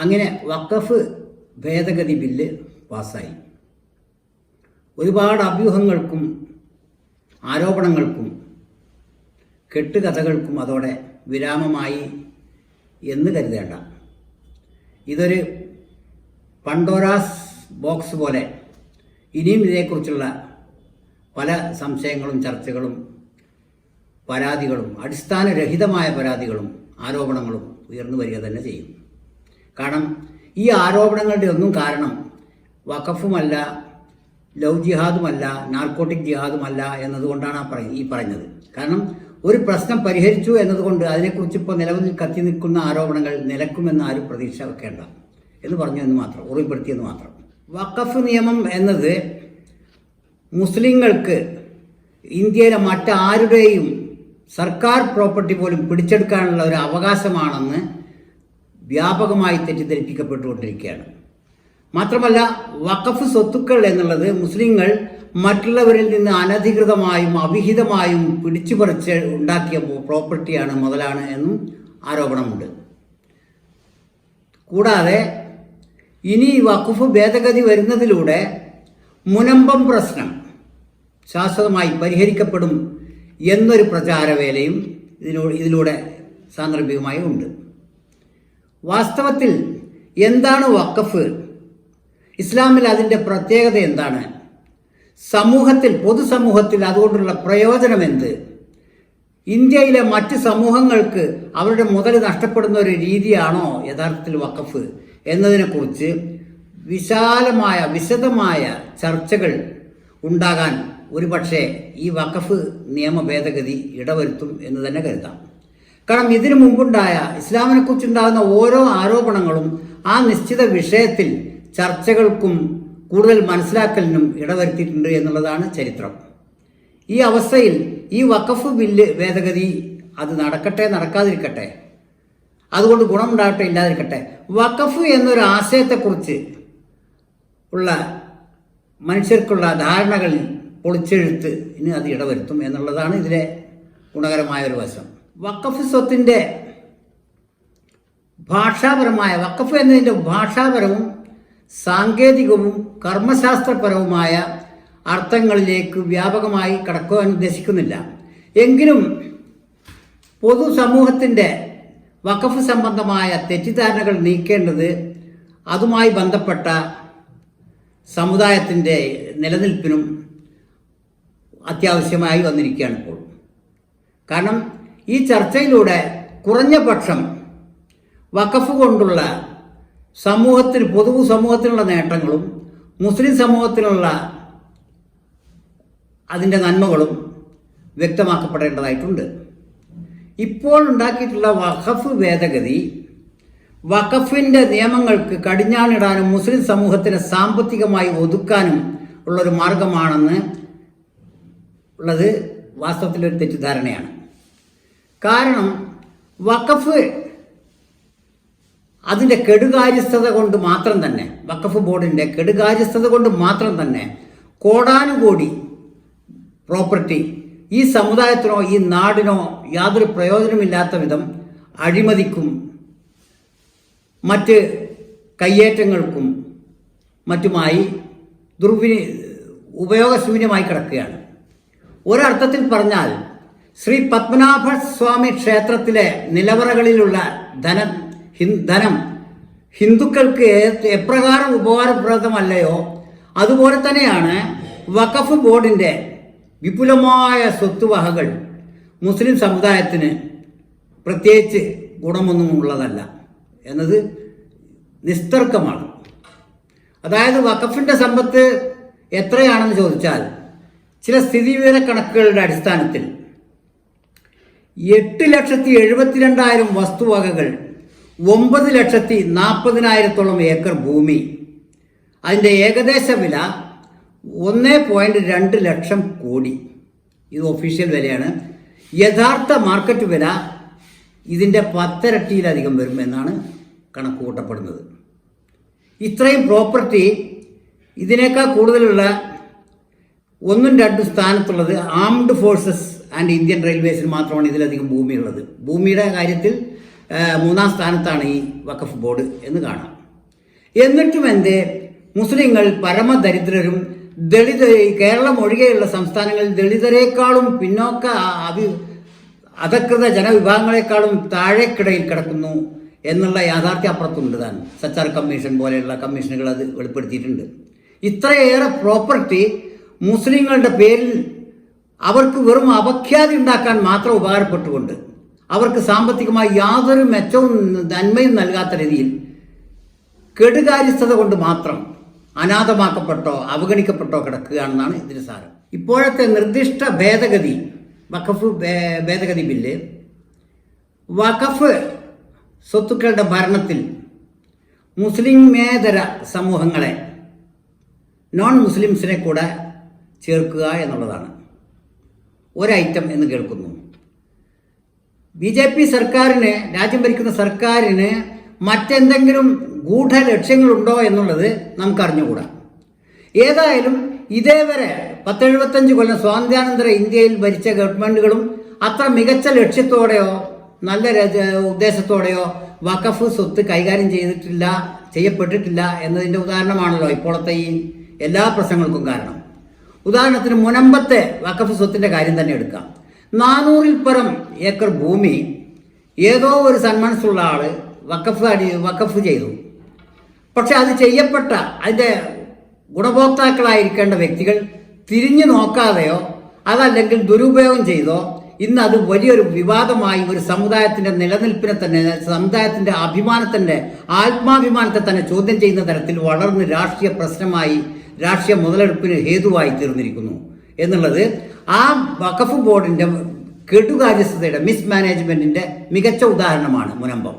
അങ്ങനെ വഖഫ് ഭേദഗതി ബില്ല് പാസ്സായി. ഒരുപാട് അഭ്യൂഹങ്ങൾക്കും ആരോപണങ്ങൾക്കും കെട്ടുകഥകൾക്കും അതോടെ വിരാമമായി എന്ന് കരുതേണ്ട. ഇതൊരു പണ്ടോരാസ് ബോക്സ് പോലെ ഇനിയും ഇതേക്കുറിച്ചുള്ള പല സംശയങ്ങളും ചർച്ചകളും പരാതികളും അടിസ്ഥാനരഹിതമായ പരാതികളും ആരോപണങ്ങളും ഉയർന്നു വരിക തന്നെ ചെയ്യും. കാരണം ഈ ആരോപണങ്ങളുടെ ഒന്നും കാരണം വഖഫുമല്ല, ലവ് ജിഹാദുമല്ല, നാർക്കോട്ടിക് ജിഹാദുമല്ല എന്നതുകൊണ്ടാണ് ഈ പറഞ്ഞത്. കാരണം ഒരു പ്രശ്നം പരിഹരിച്ചു എന്നതുകൊണ്ട് അതിനെക്കുറിച്ച് ഇപ്പോൾ നിലവിൽ കത്തി നിൽക്കുന്ന ആരോപണങ്ങൾ നിലക്കുമെന്ന് ആരും പ്രതീക്ഷ വെക്കേണ്ട എന്ന് പറഞ്ഞു എന്ന് മാത്രം, ഓർമ്മപ്പെടുത്തിയെന്ന് മാത്രം. വഖഫ് നിയമം എന്നത് മുസ്ലിങ്ങൾക്ക് ഇന്ത്യയിലെ മറ്റാരുടെയും സർക്കാർ പ്രോപ്പർട്ടി പോലും പിടിച്ചെടുക്കാനുള്ള ഒരു അവകാശമാണെന്ന് വ്യാപകമായി തെറ്റിദ്ധരിപ്പിക്കപ്പെട്ടുകൊണ്ടിരിക്കുകയാണ്. മാത്രമല്ല, വഖഫ് സ്വത്തുക്കൾ എന്നുള്ളത് മുസ്ലിങ്ങൾ മറ്റുള്ളവരിൽ നിന്ന് അനധികൃതമായും അവിഹിതമായും പിടിച്ചുപറിച്ച് ഉണ്ടാക്കിയ പ്രോപ്പർട്ടിയാണ്, മുതലാണ് എന്നും ആരോപണമുണ്ട്. കൂടാതെ ഇനി വഖഫ് ഭേദഗതി വരുന്നതിലൂടെ മുനമ്പം പ്രശ്നം ശാശ്വതമായി പരിഹരിക്കപ്പെടും എന്നൊരു പ്രചാരവേലയും ഇതിലൂടെ സാന്ദർഭികമായി ഉണ്ട്. വാസ്തവത്തിൽ എന്താണ് വഖഫ്? ഇസ്ലാമിൽ അതിൻ്റെ പ്രത്യേകത എന്താണ്? സമൂഹത്തിൽ, പൊതുസമൂഹത്തിൽ അതുകൊണ്ടുള്ള പ്രയോജനം എന്ത്? ഇന്ത്യയിലെ മറ്റ് സമൂഹങ്ങൾക്ക് അവരുടെ മുതൽ നഷ്ടപ്പെടുന്ന ഒരു രീതിയാണോ യഥാർത്ഥത്തിൽ വഖഫ് എന്നതിനെക്കുറിച്ച് വിശദമായ ചർച്ചകൾ ഉണ്ടാകാൻ ഒരുപക്ഷെ ഈ വഖഫ് നിയമ ഭേദഗതി ഇടവരുത്തും എന്ന് തന്നെ കരുതാം. കാരണം ഇതിനു മുമ്പുണ്ടായ ഇസ്ലാമിനെക്കുറിച്ചുണ്ടാകുന്ന ഓരോ ആരോപണങ്ങളും ആ നിശ്ചിത വിഷയത്തിൽ ചർച്ചകൾക്കും കൂടുതൽ മനസ്സിലാക്കലിനും ഇടവരുത്തിയിട്ടുണ്ട് എന്നുള്ളതാണ് ചരിത്രം. ഈ അവസ്ഥയിൽ ഈ വഖഫ് ബില്ല് ഭേദഗതി അത് നടക്കട്ടെ നടക്കാതിരിക്കട്ടെ, അതുകൊണ്ട് ഗുണമുണ്ടാകട്ടെ ഇല്ലാതിരിക്കട്ടെ, വഖഫ് എന്നൊരു ആശയത്തെക്കുറിച്ച് ഉള്ള മനുഷ്യർക്കുള്ള ധാരണകളിൽ പൊളിച്ചെഴുത്ത് ഇനി അത് ഇടവരുത്തും എന്നുള്ളതാണ് ഇതിലെ ഗുണകരമായ ഒരു വശം. വഖഫ് സ്വത്തിൻ്റെ വഖഫ് എന്നതിൻ്റെ ഭാഷാപരവും സാങ്കേതികവും കർമ്മശാസ്ത്രപരവുമായ അർത്ഥങ്ങളിലേക്ക് വ്യാപകമായി കടക്കുവാൻ ഉദ്ദേശിക്കുന്നില്ല. എങ്കിലും പൊതുസമൂഹത്തിൻ്റെ വഖഫ് സംബന്ധമായ തെറ്റിദ്ധാരണകൾ നീക്കേണ്ടത് അതുമായി ബന്ധപ്പെട്ട സമുദായത്തിൻ്റെ നിലനിൽപ്പിനും അത്യാവശ്യമായി വന്നിരിക്കുകയാണ് ഇപ്പോൾ. കാരണം ഈ ചർച്ചയിലൂടെ കുറഞ്ഞ പക്ഷം വഖഫ് കൊണ്ടുള്ള പൊതുസമൂഹത്തിനുള്ള നേട്ടങ്ങളും മുസ്ലിം സമൂഹത്തിനുള്ള അതിൻ്റെ നന്മകളും വ്യക്തമാക്കപ്പെടേണ്ടതായിട്ടുണ്ട്. ഇപ്പോൾ ഉണ്ടാക്കിയിട്ടുള്ള വഖഫ് ഭേദഗതി വഖഫിൻ്റെ നിയമങ്ങൾക്ക് കടിഞ്ഞാണിടാനും മുസ്ലിം സമൂഹത്തിനെ സാമ്പത്തികമായി ഒതുക്കാനും ഉള്ളൊരു മാർഗമാണെന്ന് ഉള്ളത് വാസ്തവത്തിലൊരു തെറ്റിദ്ധാരണയാണ്. കാരണം വഖഫ് അതിൻ്റെ കെടുകാര്യസ്ഥത കൊണ്ട് മാത്രം തന്നെ, വഖഫ് ബോർഡിൻ്റെ കെടുകാര്യസ്ഥത കൊണ്ട് മാത്രം തന്നെ കോടാനുകോടി പ്രോപ്പർട്ടി ഈ സമുദായത്തിനോ ഈ നാടിനോ യാതൊരു പ്രയോജനമില്ലാത്ത വിധം അഴിമതിക്കും മറ്റ് കയ്യേറ്റങ്ങൾക്കും മറ്റുമായി ഉപയോഗശൂന്യമായി കിടക്കുകയാണ്. ഒരർത്ഥത്തിൽ പറഞ്ഞാൽ ശ്രീ പത്മനാഭ സ്വാമി ക്ഷേത്രത്തിലെ നിലവറകളിലുള്ള ധനം ഹിന്ദുക്കൾക്ക് എപ്രകാരം ഉപകാരപ്രദമല്ലയോ അതുപോലെ തന്നെയാണ് വഖഫ് ബോർഡിൻ്റെ വിപുലമായ സ്വത്തുവകകൾ മുസ്ലിം സമുദായത്തിന് പ്രത്യേകിച്ച് ഗുണമൊന്നും ഉള്ളതല്ല എന്നത് നിസ്തർക്കമാണ്. അതായത് വഖഫിൻ്റെ സമ്പത്ത് എത്രയാണെന്ന് ചോദിച്ചാൽ ചില സ്ഥിതിവിവര കണക്കുകളുടെ അടിസ്ഥാനത്തിൽ 8,72,000 വസ്തുവകകൾ, 9,40,000 ഏക്കർ ഭൂമി, അതിൻ്റെ ഏകദേശ വില 1.2 ലക്ഷം കോടി. ഇത് ഒഫീഷ്യൽ വിലയാണ്. യഥാർത്ഥ മാർക്കറ്റ് വില ഇതിൻ്റെ 10 ഇരട്ടിയിലധികം വരും എന്നാണ് കണക്ക് കൂട്ടപ്പെടുന്നത്. ഇത്രയും പ്രോപ്പർട്ടി, ഇതിനേക്കാൾ കൂടുതലുള്ള 1-2 സ്ഥാനത്തുള്ളത് ആംഡ് ഫോഴ്സസ് ആൻഡ് ഇന്ത്യൻ റെയിൽവേസിന് മാത്രമാണ് ഇതിലധികം ഭൂമിയുള്ളത്. ഭൂമിയുടെ കാര്യത്തിൽ മൂന്നാം സ്ഥാനത്താണ് ഈ വഖഫ് ബോർഡ് എന്ന് കാണാം. എന്നിട്ടും എന്തേ മുസ്ലിങ്ങൾ പരമദരിദ്രരും കേരളം ഒഴികെയുള്ള സംസ്ഥാനങ്ങളിൽ ദളിതരെക്കാളും പിന്നോക്ക അധകൃത ജനവിഭാഗങ്ങളെക്കാളും താഴേക്കിടയിൽ കിടക്കുന്നു എന്നുള്ള യാഥാർത്ഥ്യം അപ്പുറത്തുണ്ട് താൻ. സച്ചാർ കമ്മീഷൻ പോലെയുള്ള കമ്മീഷനുകൾ അത് വെളിപ്പെടുത്തിയിട്ടുണ്ട്. ഇത്രയേറെ പ്രോപ്പർട്ടി മുസ്ലിങ്ങളുടെ പേരിൽ അവർക്ക് വെറും അപഖ്യാതി ഉണ്ടാക്കാൻ മാത്രം ഉപകാരപ്പെട്ടുകൊണ്ട് അവർക്ക് സാമ്പത്തികമായി യാതൊരു മെച്ചവും നന്മയും നൽകാത്ത രീതിയിൽ കെടുകാര്യസ്ഥത കൊണ്ട് മാത്രം അനാഥമാക്കപ്പെട്ടോ അവഗണിക്കപ്പെട്ടോ കിടക്കുകയാണെന്നാണ് ഇതിന് സാരം. ഇപ്പോഴത്തെ നിർദ്ദിഷ്ട ഭേദഗതി, വഖഫ് ഭേദഗതി ബില്ല് വഖഫ് സ്വത്തുക്കളുടെ ഭരണത്തിൽ മുസ്ലിമേതര സമൂഹങ്ങളെ, നോൺ മുസ്ലിംസിനെ കൂടെ ചേർക്കുക എന്നുള്ളതാണ് ഒരൈറ്റം എന്ന് കേൾക്കുന്നു. BJP സർക്കാരിന്, രാജ്യം ഭരിക്കുന്ന സർക്കാരിന് മറ്റെന്തെങ്കിലും ഗൂഢലക്ഷ്യങ്ങളുണ്ടോ എന്നുള്ളത് നമുക്കറിഞ്ഞുകൂടാ. ഏതായാലും ഇതേവരെ 10-75 കൊല്ലം സ്വാതന്ത്ര്യാനന്തര ഇന്ത്യയിൽ ഭരിച്ച ഗവൺമെന്റുകളും അത്ര മികച്ച ലക്ഷ്യത്തോടെയോ നല്ല ഉദ്ദേശത്തോടെയോ വഖഫ് സ്വത്ത് കൈകാര്യം ചെയ്യപ്പെട്ടിട്ടില്ല എന്നതിൻ്റെ ഉദാഹരണമാണല്ലോ ഇപ്പോഴത്തെ ഈ എല്ലാ പ്രശ്നങ്ങൾക്കും കാരണം. ഉദാഹരണത്തിന് മുനമ്പത്തെ വഖഫ് സ്വത്തിൻ്റെ കാര്യം തന്നെ എടുക്കാം. 400-ൽ പരം ഏക്കർ ഭൂമി ഏതോ ഒരു സന്മനസ്സുള്ള ആള് വഖഫ് ചെയ്തു. പക്ഷെ അത് ചെയ്യപ്പെട്ട അതിൻ്റെ ഗുണഭോക്താക്കളായിരിക്കേണ്ട വ്യക്തികൾ തിരിഞ്ഞു നോക്കാതെയോ അതല്ലെങ്കിൽ ദുരുപയോഗം ചെയ്തോ ഇന്ന് അത് വലിയൊരു വിവാദമായി ഒരു സമുദായത്തിന്റെ നിലനിൽപ്പിനെ തന്നെ, സമുദായത്തിന്റെ അഭിമാനത്തിന്റെ ആത്മാഭിമാനത്തെ തന്നെ ചോദ്യം ചെയ്യുന്ന തരത്തിൽ വളർന്ന് രാഷ്ട്രീയ പ്രശ്നമായി, രാഷ്ട്രീയ മുതലെടുപ്പിന് ഹേതുവായി തീർന്നിരിക്കുന്നു എന്നുള്ളത് ആ വഖഫ് ബോർഡിന്റെ കെടുകാര്യസ്ഥതയുടെ മിസ്മാനേജ്മെന്റിന്റെ മികച്ച ഉദാഹരണമാണ് മുനമ്പം.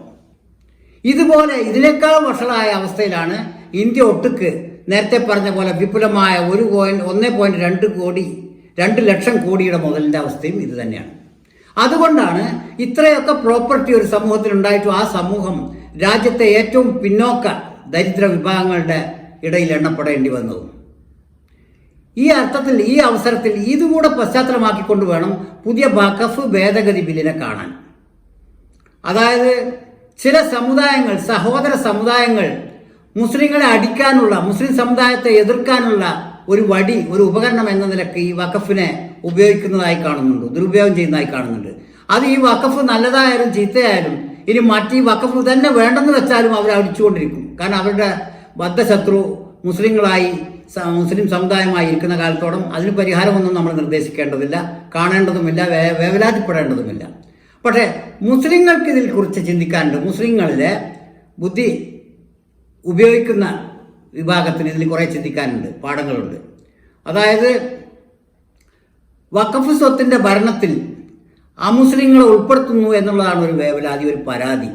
ഇതുപോലെ ഇതിനേക്കാൾ വഷളായ അവസ്ഥയിലാണ് ഇന്ത്യ ഒട്ടുക്ക് നേരത്തെ പറഞ്ഞ പോലെ വിപുലമായ 1.2 ലക്ഷം കോടിയുടെ മുതലിന്റെ അവസ്ഥയും ഇത് തന്നെയാണ്. അതുകൊണ്ടാണ് ഇത്രയൊക്കെ പ്രോപ്പർട്ടി ഒരു സമൂഹത്തിൽ ഉണ്ടായിട്ടും ആ സമൂഹം രാജ്യത്തെ ഏറ്റവും പിന്നോക്ക ദരിദ്ര വിഭാഗങ്ങളുടെ ഇടയിൽ എണ്ണപ്പെടേണ്ടി വന്നതും. ഈ അർത്ഥത്തിൽ, ഈ അവസരത്തിൽ ഇതുകൂടെ പശ്ചാത്തലമാക്കിക്കൊണ്ട് വേണം പുതിയ വഖഫ് ഭേദഗതി ബില്ലിനെ കാണാൻ. അതായത് ചില സമുദായങ്ങൾ, സഹോദര സമുദായങ്ങൾ മുസ്ലിങ്ങളെ അടിക്കാനുള്ള, മുസ്ലിം സമുദായത്തെ എതിർക്കാനുള്ള ഒരു വടി, ഒരു ഉപകരണം എന്ന നിലയ്ക്ക് ഈ വഖഫിനെ ഉപയോഗിക്കുന്നതായി കാണുന്നുണ്ട്, ദുരുപയോഗം ചെയ്യുന്നതായി കാണുന്നുണ്ട്. അത് ഈ വഖഫ് നല്ലതായാലും ചീത്തയായാലും ഇനി മറ്റീ വഖഫ് തന്നെ വേണ്ടെന്ന് വെച്ചാലും അവർ അടിച്ചുകൊണ്ടിരിക്കും. കാരണം അവരുടെ ബദ്ധശത്രു മുസ്ലിങ്ങളായി, മുസ്ലിം സമുദായമായി ഇരിക്കുന്ന കാലത്തോളം അതിന് പരിഹാരമൊന്നും നമ്മൾ നിർദ്ദേശിക്കേണ്ടതില്ല, കാണേണ്ടതുമില്ല, വേവലാതിപ്പെടേണ്ടതുമില്ല. പക്ഷേ മുസ്ലിങ്ങൾക്ക് ഇതിൽ കുറിച്ച് ചിന്തിക്കാനുണ്ട്. മുസ്ലിങ്ങളിലെ ബുദ്ധി ഉപയോഗിക്കുന്ന വിഭാഗത്തിന് ഇതിൽ കുറേ ചിന്തിക്കാനുണ്ട്, പാഠങ്ങളുണ്ട്. അതായത് വഖഫ് സ്വത്തിൻ്റെ ഭരണത്തിൽ അമുസ്ലിങ്ങളെ ഉൾപ്പെടുത്തുന്നു എന്നുള്ളതാണ് ഒരു വേവലാതി, ഒരു പരാതി.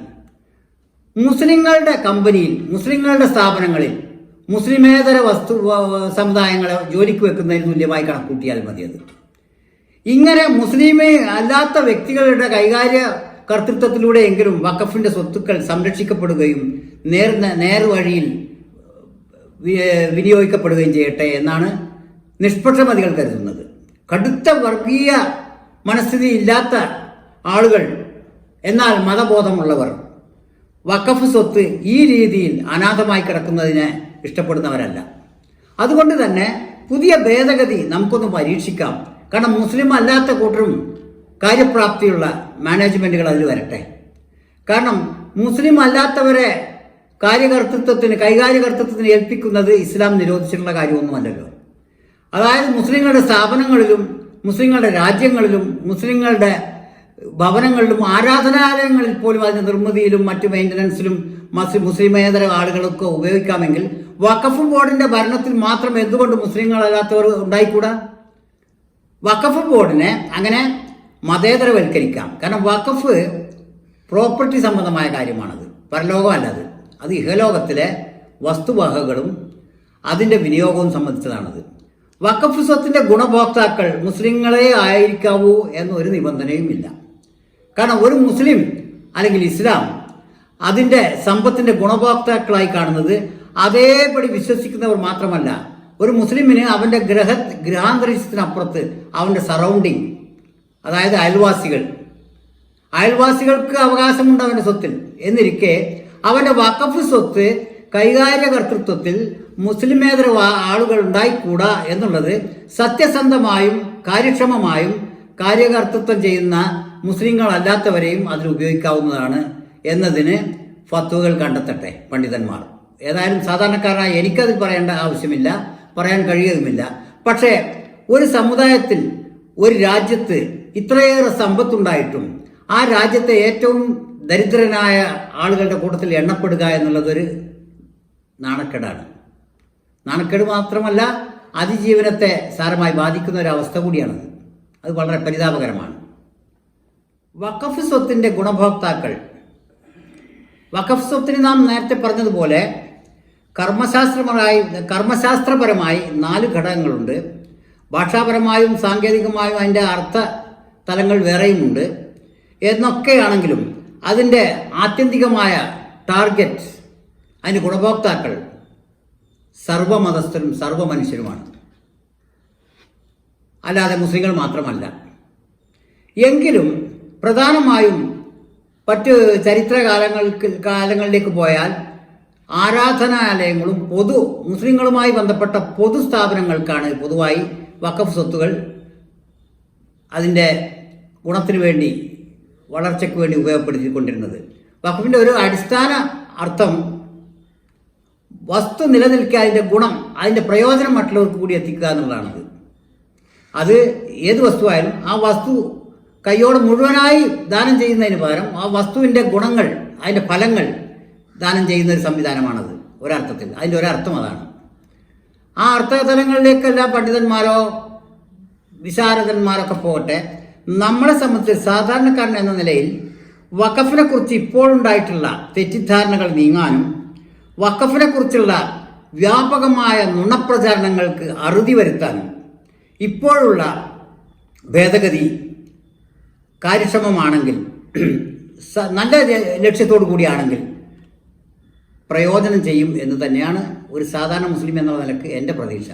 മുസ്ലിങ്ങളുടെ കമ്പനിയിൽ, മുസ്ലിങ്ങളുടെ സ്ഥാപനങ്ങളിൽ മുസ്ലിമേതര സമുദായങ്ങളെ ജോലിക്ക് വെക്കുന്നതിന് തുല്യമായി കണക്കൂട്ടിയാൽ മതി. അത് ഇങ്ങനെ മുസ്ലിമേ അല്ലാത്ത വ്യക്തികളുടെ കൈകാര്യ കർത്തൃത്വത്തിലൂടെയെങ്കിലും വഖഫിന്റെ സ്വത്തുക്കൾ സംരക്ഷിക്കപ്പെടുകയും നേർവഴിയിൽ വിനിയോഗിക്കപ്പെടുകയും ചെയ്യട്ടെ എന്നാണ് നിഷ്പക്ഷമതികൾ കരുതുന്നത്. കടുത്ത വർഗീയ മനസ്ഥിതി ഇല്ലാത്ത ആളുകൾ, എന്നാൽ മതബോധമുള്ളവർ വഖഫ് സ്വത്ത് ഈ രീതിയിൽ അനാഥമായി കിടക്കുന്നതിനെ ഇഷ്ടപ്പെടുന്നവരല്ല. അതുകൊണ്ട് തന്നെ പുതിയ ഭേദഗതി നമുക്കൊന്ന് പരീക്ഷിക്കാം. കാരണം മുസ്ലിം അല്ലാത്ത കൂട്ടരും കാര്യപ്രാപ്തിയുള്ള മാനേജ്മെന്റുകൾ അതിൽ വരട്ടെ. കാരണം മുസ്ലിം അല്ലാത്തവരെ കൈകാര്യകർത്തൃത്വത്തിന് ഏൽപ്പിക്കുന്നത് ഇസ്ലാം നിരോധിച്ചിട്ടുള്ള കാര്യമൊന്നുമല്ലല്ലോ. അതായത് മുസ്ലിങ്ങളുടെ സ്ഥാപനങ്ങളിലും മുസ്ലിങ്ങളുടെ രാജ്യങ്ങളിലും മുസ്ലിങ്ങളുടെ ഭവനങ്ങളിലും ആരാധനാലയങ്ങളിൽ പോലും അതിൻ്റെ നിർമ്മിതിയിലും മറ്റു മെയിൻ്റനൻസിലും മുസ്ലിമേതര ആളുകളൊക്കെ ഉപയോഗിക്കാമെങ്കിൽ വഖഫ് ബോർഡിന്റെ ഭരണത്തിൽ മാത്രം എന്തുകൊണ്ട് മുസ്ലിങ്ങളല്ലാത്തവർ ഉണ്ടായിക്കൂടാ? വഖഫ് ബോർഡിനെ അങ്ങനെ മതേതരവൽക്കരിക്കാം. കാരണം വഖഫ് പ്രോപ്പർട്ടി സംബന്ധമായ കാര്യമാണത്, പരലോകമല്ലത്. അത് ഇഹലോകത്തിലെ വസ്തുവകകളും അതിൻ്റെ വിനിയോഗവും സംബന്ധിച്ചതാണത്. വഖഫ് സ്വത്തിൻ്റെ ഗുണഭോക്താക്കൾ മുസ്ലിങ്ങളെ ആയിരിക്കാവൂ എന്നൊരു നിബന്ധനയുമില്ല. കാരണം ഒരു മുസ്ലിം അല്ലെങ്കിൽ ഇസ്ലാം അതിൻ്റെ സമ്പത്തിൻ്റെ ഗുണഭോക്താക്കളായി കാണുന്നത് അതേപടി വിശ്വസിക്കുന്നവർ മാത്രമല്ല, ഒരു മുസ്ലിമിന് അവൻ്റെ ഗൃഹാന്തരീക്ഷത്തിനപ്പുറത്ത് അവൻ്റെ സറൗണ്ടിങ്, അതായത് അയൽവാസികൾ, അയൽവാസികൾക്ക് അവകാശമുണ്ട് അവൻ്റെ സ്വത്തിൽ. എന്നിരിക്കെ അവൻ്റെ വഖഫ് സ്വത്ത് കൈകാര്യ കർത്തൃത്വത്തിൽ മുസ്ലിമേതര ആളുകൾ ഉണ്ടായിക്കൂടാ എന്നുള്ളത് സത്യസന്ധമായും കാര്യക്ഷമമായും കാര്യകർത്തൃത്വം ചെയ്യുന്ന മുസ്ലിങ്ങളല്ലാത്തവരെയും അതിൽ ഉപയോഗിക്കാവുന്നതാണ് എന്നതിന് ഫത്വകൾ കണ്ടെത്തട്ടെ പണ്ഡിതന്മാർ. ഏതായാലും സാധാരണക്കാരനായ എനിക്കത് പറയേണ്ട ആവശ്യമില്ല, പറയാൻ കഴിയുകയുമില്ല. പക്ഷേ ഒരു സമുദായത്തിൽ, ഒരു രാജ്യത്ത് ഇത്രയേറെ സമ്പത്തുണ്ടായിട്ടും ആ രാജ്യത്തെ ഏറ്റവും ദരിദ്രനായ ആളുകളുടെ കൂട്ടത്തിൽ എണ്ണപ്പെടുക എന്നുള്ളതൊരു നാണക്കേടാണ്. നാണക്കേട് മാത്രമല്ല, അതിജീവനത്തെ സാരമായി ബാധിക്കുന്ന ഒരു അവസ്ഥ കൂടിയാണത്. അത് വളരെ പരിതാപകരമാണ്. വഖഫ് സ്വത്തിൻ്റെ ഗുണഭോക്താക്കൾ, വഖഫ് സ്വത്തിന് നാം നേരത്തെ പറഞ്ഞതുപോലെ കർമ്മശാസ്ത്രപരമായി 4 ഘടകങ്ങളുണ്ട്. ഭാഷാപരമായും സാങ്കേതികമായും അതിൻ്റെ അർത്ഥ തലങ്ങൾ വേറെയുമുണ്ട്. എന്നൊക്കെയാണെങ്കിലും അതിൻ്റെ ആത്യന്തികമായ ടാർഗറ്റ്, അതിൻ്റെ ഗുണഭോക്താക്കൾ സർവമതസ്ഥരും സർവമനുഷ്യരുമാണ്, അല്ലാതെ മുസ്ലിങ്ങൾ മാത്രമല്ല. എങ്കിലും പ്രധാനമായും മറ്റ് കാലങ്ങളിലേക്ക് പോയാൽ ആരാധനാലയങ്ങളും മുസ്ലിങ്ങളുമായി ബന്ധപ്പെട്ട പൊതു സ്ഥാപനങ്ങൾക്കാണ് പൊതുവായി വഖഫ് സ്വത്തുകൾ അതിൻ്റെ ഗുണത്തിന് വേണ്ടി, വളർച്ചയ്ക്ക് വേണ്ടി ഉപയോഗപ്പെടുത്തിക്കൊണ്ടിരുന്നത്. വഖഫിൻ്റെ ഒരു അടിസ്ഥാന അർത്ഥം വസ്തു നിലനിൽക്കുക, അതിൻ്റെ ഗുണം, അതിൻ്റെ പ്രയോജനം മറ്റുള്ളവർക്ക് കൂടി എത്തിക്കുക എന്നുള്ളതാണത്. അത് ഏത് വസ്തുവായാലും ആ വസ്തു കൈയോടെ മുഴുവനായി ദാനം ചെയ്യുന്നതിന് പകരം ആ വസ്തുവിൻ്റെ ഗുണങ്ങൾ, അതിൻ്റെ ഫലങ്ങൾ ദാനം ചെയ്യുന്ന ഒരു സംവിധാനമാണത് ഒരർത്ഥത്തിൽ. അതിൻ്റെ ഒരർത്ഥം അതാണ്. ആ അർത്ഥതലങ്ങളിലേക്കെല്ലാം പണ്ഡിതന്മാരോ വിശാരദന്മാരൊക്കെ പോകട്ടെ, നമ്മളെ സംബന്ധിച്ച് സാധാരണക്കാരൻ എന്ന നിലയിൽ വഖഫിനെ കുറിച്ച് ഇപ്പോഴുണ്ടായിട്ടുള്ള തെറ്റിദ്ധാരണകൾ നീങ്ങാനും വഖഫിനെ കുറിച്ചുള്ള വ്യാപകമായ നുണപ്രചാരണങ്ങൾക്ക് അറുതി വരുത്താനും ഇപ്പോഴുള്ള ഭേദഗതി കാര്യക്ഷമമാണെങ്കിൽ, നല്ല ലക്ഷ്യത്തോടു കൂടിയാണെങ്കിൽ പ്രയോജനം ചെയ്യും എന്ന് തന്നെയാണ് ഒരു സാധാരണ മുസ്ലിം എന്ന നിലക്ക് എൻ്റെ പ്രതീക്ഷ.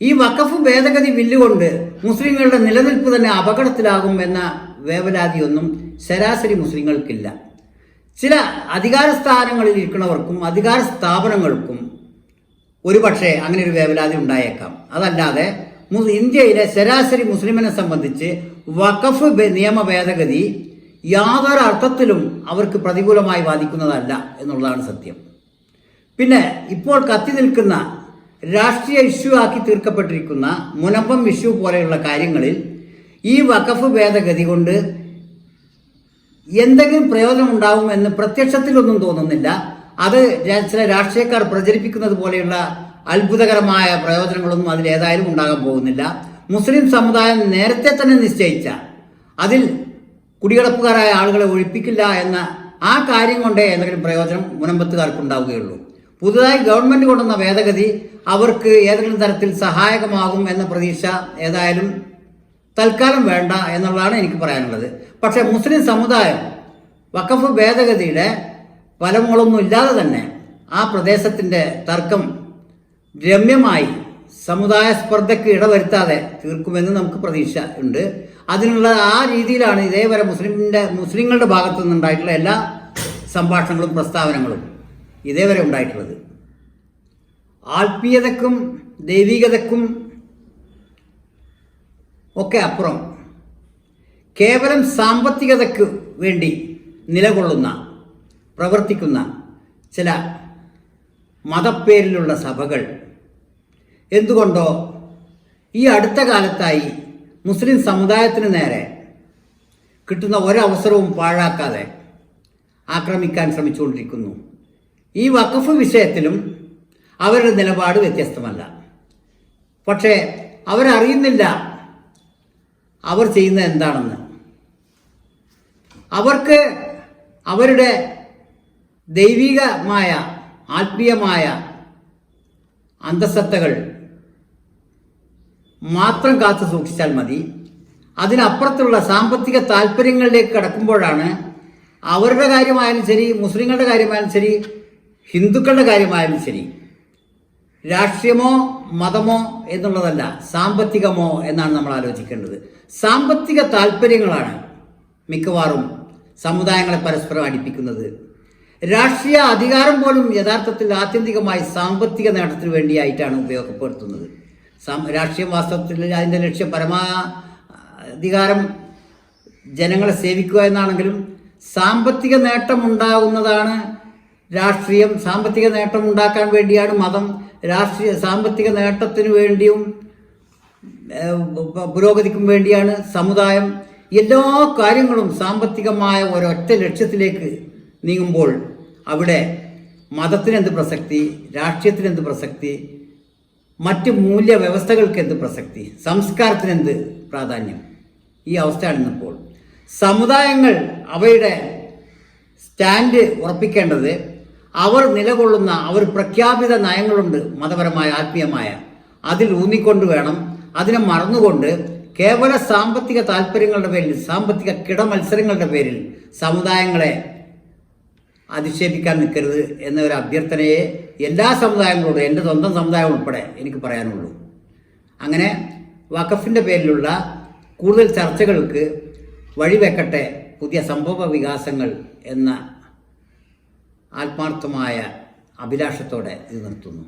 ഈ വഖഫ് ഭേദഗതി ബില്ലുകൊണ്ട് മുസ്ലിങ്ങളുടെ നിലനിൽപ്പ് തന്നെ അപകടത്തിലാകും എന്ന വേവലാതിയൊന്നും ശരാശരി മുസ്ലിങ്ങൾക്കില്ല. ചില അധികാര സ്ഥാനങ്ങളിൽ ഇരിക്കുന്നവർക്കും അധികാര സ്ഥാപനങ്ങൾക്കും ഒരുപക്ഷെ അങ്ങനെ ഒരു വേവലാതി ഉണ്ടായേക്കാം. അതല്ലാതെ ഇന്ത്യയിലെ ശരാശരി മുസ്ലിമിനെ സംബന്ധിച്ച് വഖഫ് നിയമ ഭേദഗതി യാതൊരു അർത്ഥത്തിലും അവർക്ക് പ്രതികൂലമായി ബാധിക്കുന്നതല്ല എന്നുള്ളതാണ് സത്യം. പിന്നെ ഇപ്പോൾ കത്തി നിൽക്കുന്ന രാഷ്ട്രീയ ഇഷ്യൂ ആക്കി തീർക്കപ്പെട്ടിരിക്കുന്ന മുനമ്പം ഇഷ്യൂ പോലെയുള്ള കാര്യങ്ങളിൽ ഈ വഖഫ് ഭേദഗതി കൊണ്ട് എന്തെങ്കിലും പ്രയോജനം ഉണ്ടാവുമെന്ന് പ്രത്യക്ഷത്തിലൊന്നും തോന്നുന്നില്ല. അത് ചില രാഷ്ട്രീയക്കാർ പ്രചരിപ്പിക്കുന്നത് പോലെയുള്ള അത്ഭുതകരമായ പ്രയോജനങ്ങളൊന്നും അതിലേതായാലും ഉണ്ടാകാൻ പോകുന്നില്ല. മുസ്ലിം സമുദായം നേരത്തെ തന്നെ നിശ്ചയിച്ച അതിൽ കുടികിടപ്പുകാരായ ആളുകളെ ഒഴിപ്പിക്കില്ല എന്ന ആ കാര്യം കൊണ്ടേ എന്തെങ്കിലും പ്രയോജനം മുനമ്പത്തുകാർക്ക് ഉണ്ടാവുകയുള്ളൂ. പുതുതായി ഗവൺമെൻറ് കൊണ്ടുവന്ന ഭേദഗതി അവർക്ക് ഏതെങ്കിലും തരത്തിൽ സഹായകമാകും എന്ന പ്രതീക്ഷ ഏതായാലും തൽക്കാലം വേണ്ട എന്നുള്ളതാണ് എനിക്ക് പറയാനുള്ളത്. പക്ഷേ മുസ്ലിം സമുദായം വഖഫ് ഭേദഗതിയുടെ ഫലങ്ങളൊന്നും ഇല്ലാതെ തന്നെ ആ പ്രദേശത്തിൻ്റെ തർക്കം രമ്യമായി സമുദായ സ്പർദ്ധയ്ക്ക് ഇടവരുത്താതെ തീർക്കുമെന്ന് നമുക്ക് പ്രതീക്ഷ ഉണ്ട്. അതിനുള്ള ആ രീതിയിലാണ് ഇതേവരെ മുസ്ലിങ്ങളുടെ ഭാഗത്തു നിന്നുണ്ടായിട്ടുള്ള എല്ലാ സംഭാഷണങ്ങളും പ്രസ്താവനകളും ഇതേവരെ ഉണ്ടായിട്ടുള്ളത്. ആത്മീയതക്കും ദൈവികതക്കും ഒക്കെ അപ്പുറം കേവലം സാമ്പത്തികതയ്ക്ക് വേണ്ടി നിലകൊള്ളുന്ന, പ്രവർത്തിക്കുന്ന ചില മതപ്പേരിലുള്ള സഭകൾ എന്തുകൊണ്ടോ ഈ അടുത്ത കാലത്തായി മുസ്ലിം സമുദായത്തിന് നേരെ കിട്ടുന്ന ഒരവസരവും പാഴാക്കാതെ ആക്രമിക്കാൻ ശ്രമിച്ചുകൊണ്ടിരിക്കുന്നു. ഈ വഖഫ് വിഷയത്തിലും അവരുടെ നിലപാട് വ്യത്യസ്തമല്ല. പക്ഷേ അവരറിയുന്നില്ല അവർ ചെയ്യുന്നത് എന്താണെന്ന്. അവർക്ക് അവരുടെ ദൈവികമായ ആത്മീയമായ അന്തസത്തകൾ മാത്രം കാത്തു സൂക്ഷിച്ചാൽ മതി. അതിനപ്പുറത്തുള്ള സാമ്പത്തിക താല്പര്യങ്ങളിലേക്ക് കടക്കുമ്പോഴാണ് അവരുടെ കാര്യമായാലും ശരി, മുസ്ലിങ്ങളുടെ കാര്യമായാലും ശരി, ഹിന്ദുക്കളുടെ കാര്യമായാലും ശരി, രാഷ്ട്രീയമോ മതമോ എന്നുള്ളതല്ല, സാമ്പത്തികമോ എന്നാണ് നമ്മൾ ആലോചിക്കേണ്ടത്. സാമ്പത്തിക താല്പര്യങ്ങളാണ് മിക്കവാറും സമുദായങ്ങളെ പരസ്പരം അടുപ്പിക്കുന്നത്. രാഷ്ട്രീയ അധികാരം പോലും യഥാർത്ഥത്തിൽ ആത്യന്തികമായി സാമ്പത്തിക നേട്ടത്തിന് വേണ്ടിയായിട്ടാണ് ഉപയോഗപ്പെടുത്തുന്നത്. രാഷ്ട്രീയം വാസ്തവത്തിൽ അതിൻ്റെ ലക്ഷ്യം പരമാധികാരം ജനങ്ങളെ സേവിക്കുക എന്നാണെങ്കിലും സാമ്പത്തിക നേട്ടം ഉണ്ടാകുന്നതാണ് രാഷ്ട്രീയം. സാമ്പത്തിക നേട്ടം ഉണ്ടാക്കാൻ വേണ്ടിയാണ് മതം. സാമ്പത്തിക നേട്ടത്തിന് വേണ്ടിയും പുരോഗതിക്കും വേണ്ടിയാണ് സമുദായം. എല്ലാ കാര്യങ്ങളും സാമ്പത്തികമായ ഒരൊറ്റ ലക്ഷ്യത്തിലേക്ക് നീങ്ങുമ്പോൾ അവിടെ മതത്തിനെന്ത് പ്രസക്തി, രാഷ്ട്രീയത്തിനെന്ത് പ്രസക്തി, മറ്റ് മൂല്യവ്യവസ്ഥകൾക്ക് എന്ത് പ്രസക്തി, സംസ്കാരത്തിനെന്ത് പ്രാധാന്യം? ഈ അവസ്ഥയാണ് ഇന്നിപ്പോൾ. സമുദായങ്ങൾ അവയുടെ സ്റ്റാൻഡ് ഉറപ്പിക്കേണ്ടത് അവർ നിലകൊള്ളുന്ന അവർ പ്രഖ്യാപിത നയങ്ങളുണ്ട്, മതപരമായ ആത്മീയമായ, അതിൽ ഊന്നിക്കൊണ്ട് വേണം. അതിനെ മറന്നുകൊണ്ട് കേവല സാമ്പത്തിക താല്പര്യങ്ങളുടെ പേരിൽ, സാമ്പത്തിക കിടമത്സരങ്ങളുടെ പേരിൽ സമുദായങ്ങളെ അധിക്ഷേപിക്കാൻ നിൽക്കരുത് എന്നൊരു അഭ്യർത്ഥനയെ എല്ലാ സമുദായങ്ങളോടും, എൻ്റെ സ്വന്തം സമുദായം ഉൾപ്പെടെ എനിക്ക് പറയാനുള്ളൂ. അങ്ങനെ വഖഫിൻ്റെ പേരിലുള്ള കൂടുതൽ ചർച്ചകൾക്ക് വഴിവെക്കട്ടെ പുതിയ സംഭവ വികാസങ്ങൾ എന്ന ആത്മാർത്ഥമായ അഭിലാഷത്തോടെ ഇത് നിർത്തുന്നു.